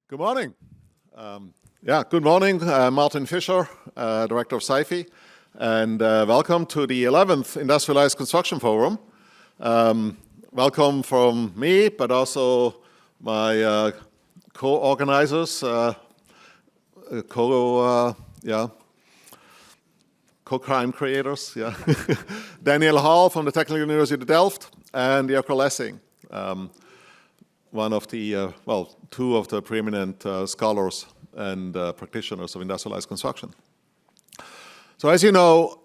Good morning. Good morning. Martin Fischer, Director of CIFE, and welcome to the 11th Industrialized Construction Forum. Welcome from me, but also my co-organizers, co-crime creators, Daniel Hall from the Technical University of Delft, and Jirko Lessing, one of the, two of the preeminent scholars and practitioners of industrialized construction. So as you know,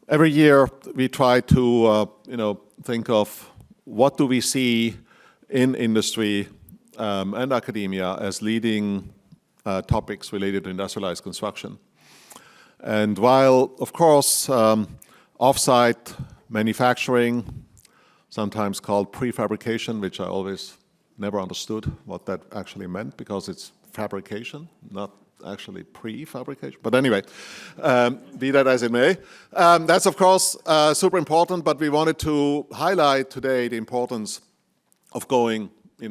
every year we try to, think of what do we see in industry and academia as leading topics related to industrialized construction. And while, of course, off-site manufacturing, sometimes called prefabrication, which I always never understood what that actually meant because it's fabrication, not actually prefabrication. But anyway, be that as it may. That's, of course, super important, but we wanted to highlight today the importance of going,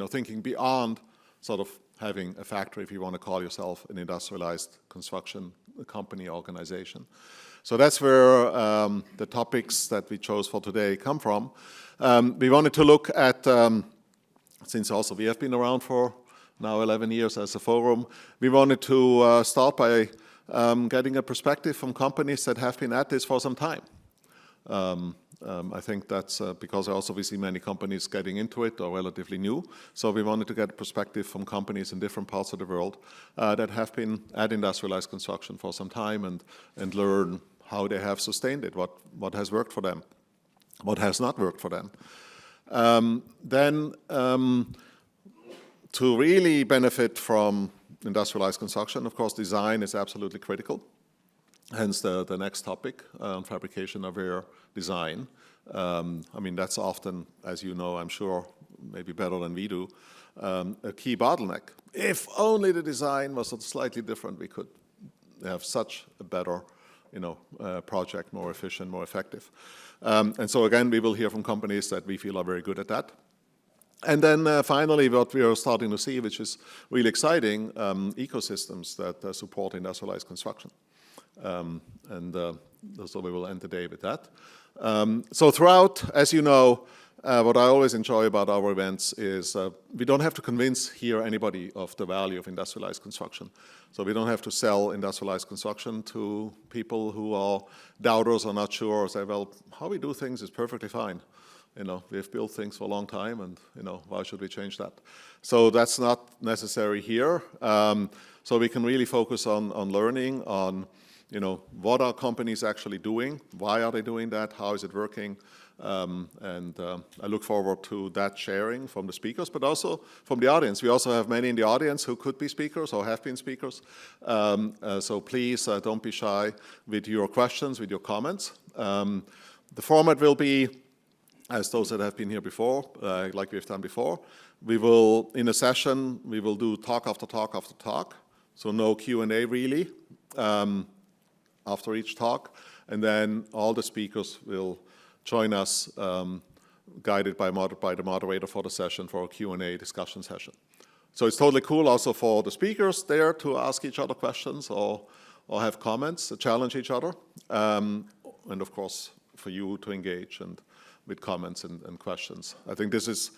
thinking beyond sort of having a factory, if you want to call yourself an industrialized construction company organization. So that's where the topics that we chose for today come from. We wanted to look at, since also we have been around for now 11 years as a forum, we wanted to start by getting a perspective from companies that have been at this for some time. I think that's because also we see many companies getting into it or relatively new. So we wanted to get a perspective from companies in different parts of the world that have been at industrialized construction for some time and learn how they have sustained it, what has worked for them, what has not worked for them. Then to really benefit from industrialized construction, of course, design is absolutely critical. Hence the next topic, fabrication of air design. That's often, as you know, I'm sure, maybe better than we do, a key bottleneck. If only the design was slightly different, we could have such a better project, more efficient, more effective. And so again, we will hear from companies that we feel are very good at that. And then finally, what we are starting to see, which is really exciting, ecosystems that support industrialized construction. So we will end the day with that. So throughout, as you know, what I always enjoy about our events is we don't have to convince here anybody of the value of industrialized construction. So we don't have to sell industrialized construction to people who are doubters or not sure or say, well, how we do things is perfectly fine. We've built things for a long time and, why should we change that? So that's not necessary here. So we can really focus on learning, on what are companies actually doing? Why are they doing that? How is it working? And I look forward to that sharing from the speakers, but also from the audience. We also have many in the audience who could be speakers or have been speakers. So please don't be shy with your questions, with your comments. The format will be, as those that have been here before, like we've done before. We will, in a session, we will do talk after talk after talk. So no Q&A really. After each talk, and then all the speakers will join us, guided by the moderator for the session for a Q&A discussion session. So it's totally cool also for the speakers there to ask each other questions or have comments, challenge each other, and of course for you to engage and with comments and questions. I think this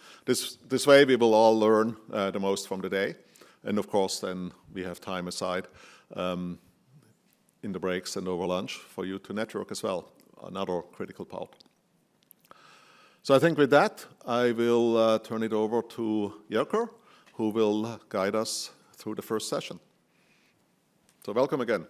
way we will all learn the most from the day, and of course then we have time aside in the breaks and over lunch for you to network as well, another critical part. So I think with that, I will turn it over to Jirko, who will guide us through the first session. So welcome again.